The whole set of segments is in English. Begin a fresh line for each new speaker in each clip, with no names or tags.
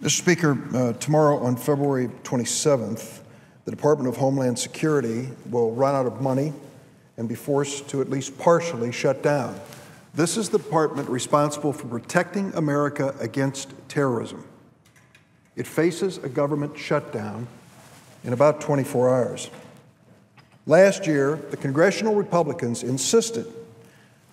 Mr. Speaker, tomorrow on February 27th, the Department of Homeland Security will run out of money and be forced to at least partially shut down. This is the department responsible for protecting America against terrorism. It faces a government shutdown in about 24 hours. Last year, the congressional Republicans insisted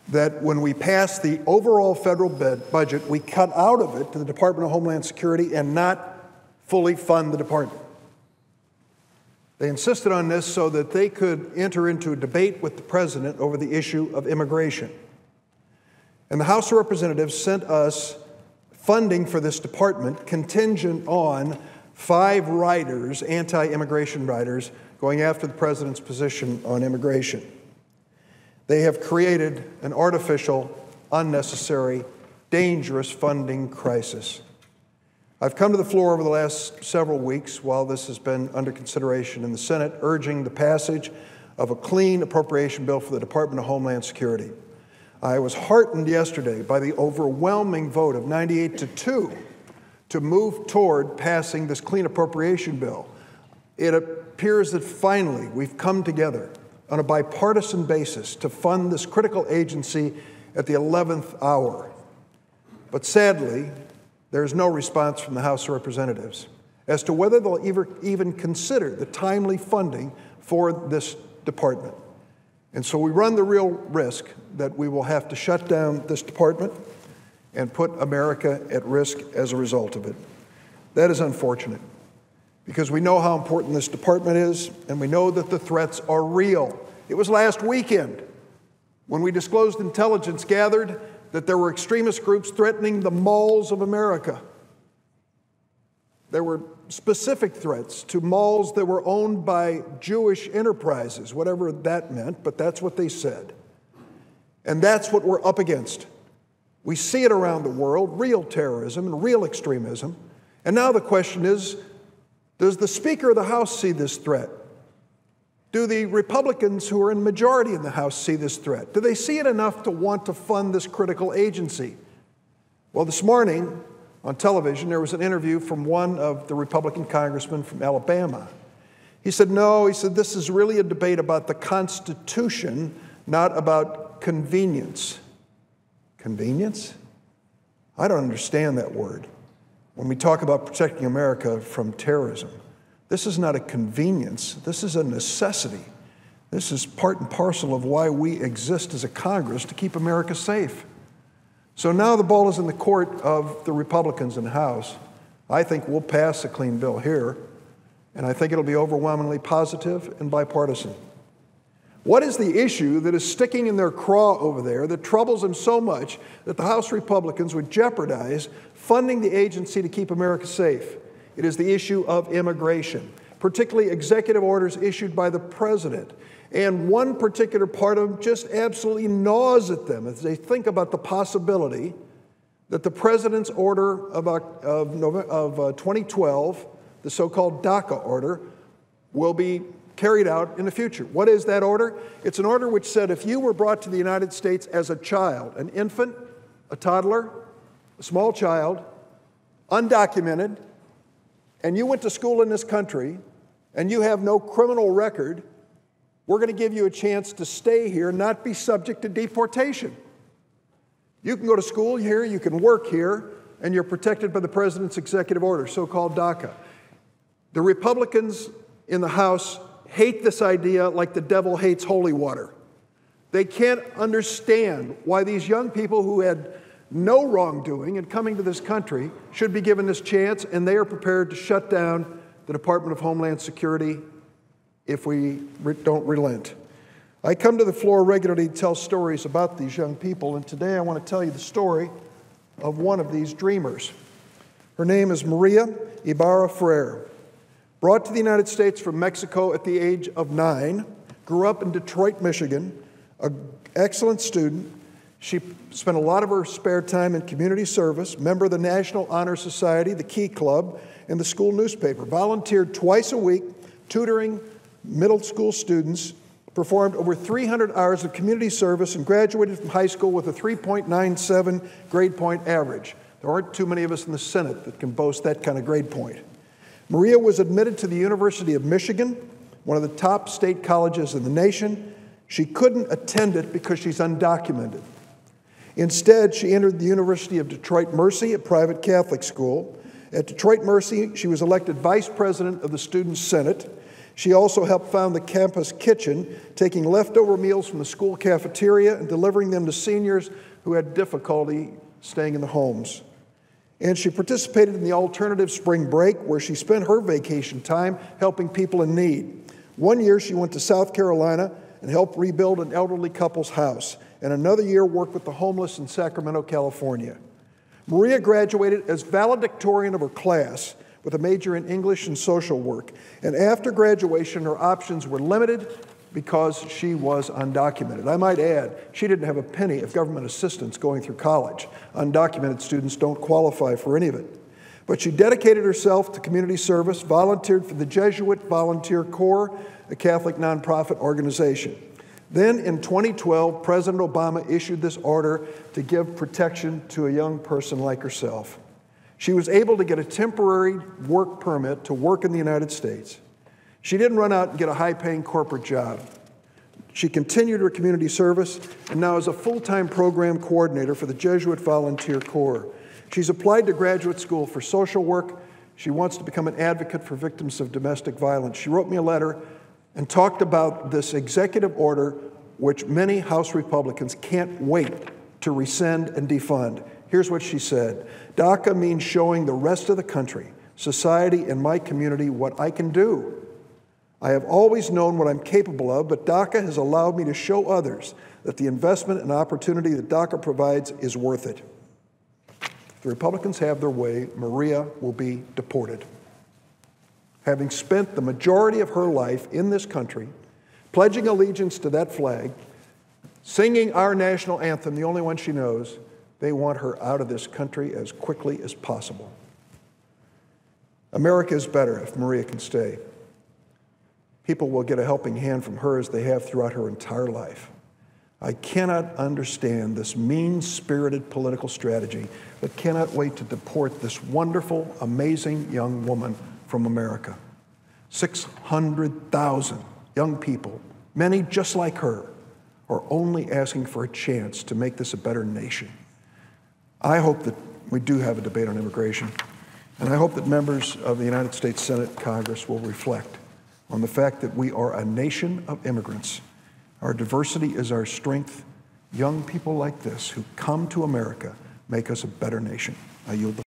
that when we passed the overall federal budget, we cut out of it to the Department of Homeland Security and not fully fund the department. They insisted on this so that they could enter into a debate with the president over the issue of immigration. And the House of Representatives sent us funding for this department contingent on 5 writers, anti-immigration writers, going after the president's position on immigration. They have created an artificial, unnecessary, dangerous funding crisis. I've come to the floor over the last several weeks while this has been under consideration in the Senate, urging the passage of a clean appropriation bill for the Department of Homeland Security. I was heartened yesterday by the overwhelming vote of 98-2 to move toward passing this clean appropriation bill. It appears that finally we've come together on a bipartisan basis to fund this critical agency at the 11th hour. But sadly, there's no response from the House of Representatives as to whether they'll even consider the timely funding for this department. And so we run the real risk that we will have to shut down this department and put America at risk as a result of it. That is unfortunate, because we know how important this department is, and we know that the threats are real. It was last weekend when we disclosed intelligence gathered that there were extremist groups threatening the malls of America. There were specific threats to malls that were owned by Jewish enterprises, whatever that meant, but that's what they said. And that's what we're up against. We see it around the world, real terrorism and real extremism. And now the question is, does the Speaker of the House see this threat? Do the Republicans who are in majority in the House see this threat? Do they see it enough to want to fund this critical agency? Well, this morning on television, there was an interview from one of the Republican congressmen from Alabama. He said, no, he said, this is really a debate about the Constitution, not about convenience. Convenience? I don't understand that word. When we talk about protecting America from terrorism, this is not a convenience. This is a necessity. This is part and parcel of why we exist as a Congress, to keep America safe. So now the ball is in the court of the Republicans in the House. I think we'll pass a clean bill here, and I think it'll be overwhelmingly positive and bipartisan. What is the issue that is sticking in their craw over there that troubles them so much that the House Republicans would jeopardize funding the agency to keep America safe? It is the issue of immigration, particularly executive orders issued by the president. And one particular part of them just absolutely gnaws at them as they think about the possibility that the president's order of 2012, the so-called DACA order, will be carried out in the future. What is that order? It's an order which said if you were brought to the United States as a child, an infant, a toddler, a small child, undocumented, and you went to school in this country and you have no criminal record, we're going to give you a chance to stay here, not be subject to deportation. You can go to school here, you can work here, and you're protected by the president's executive order, so-called DACA. The Republicans in the House hate this idea like the devil hates holy water. They can't understand why these young people who had no wrongdoing in coming to this country should be given this chance, and they are prepared to shut down the Department of Homeland Security if we don't relent. I come to the floor regularly to tell stories about these young people, and today I want to tell you the story of one of these dreamers. Her name is Maria Ibarra Ferrer. Brought to the United States from Mexico at the age of 9, grew up in Detroit, Michigan, an excellent student. She spent a lot of her spare time in community service, member of the National Honor Society, the Key Club, and the school newspaper. Volunteered twice a week, tutoring middle school students, performed over 300 hours of community service, and graduated from high school with a 3.97 grade point average. There aren't too many of us in the Senate that can boast that kind of grade point. Maria was admitted to the University of Michigan, one of the top state colleges in the nation. She couldn't attend it because she's undocumented. Instead, she entered the University of Detroit Mercy, a private Catholic school. At Detroit Mercy, she was elected vice president of the Student Senate. She also helped found the campus kitchen, taking leftover meals from the school cafeteria and delivering them to seniors who had difficulty staying in the homes. And she participated in the alternative spring break, where she spent her vacation time helping people in need. One year, she went to South Carolina and helped rebuild an elderly couple's house, and another year worked with the homeless in Sacramento, California. Maria graduated as valedictorian of her class with a major in English and social work, and after graduation, her options were limited because she was undocumented. I might add, she didn't have a penny of government assistance going through college. Undocumented students don't qualify for any of it. But she dedicated herself to community service, volunteered for the Jesuit Volunteer Corps, a Catholic nonprofit organization. Then in 2012, President Obama issued this order to give protection to a young person like herself. She was able to get a temporary work permit to work in the United States. She didn't run out and get a high-paying corporate job. She continued her community service and now is a full-time program coordinator for the Jesuit Volunteer Corps. She's applied to graduate school for social work. She wants to become an advocate for victims of domestic violence. She wrote me a letter and talked about this executive order, which many House Republicans can't wait to rescind and defund. Here's what she said. DACA means showing the rest of the country, society, and my community what I can do. I have always known what I'm capable of, but DACA has allowed me to show others that the investment and opportunity that DACA provides is worth it. If the Republicans have their way, Maria will be deported. Having spent the majority of her life in this country, pledging allegiance to that flag, singing our national anthem, the only one she knows, they want her out of this country as quickly as possible. America is better if Maria can stay. People will get a helping hand from her as they have throughout her entire life. I cannot understand this mean-spirited political strategy that cannot wait to deport this wonderful, amazing young woman from America. 600,000 young people, many just like her, are only asking for a chance to make this a better nation. I hope that we do have a debate on immigration, and I hope that members of the United States Senate Congress will reflect on the fact that we are a nation of immigrants. Our diversity is our strength. Young people like this who come to America make us a better nation. I yield the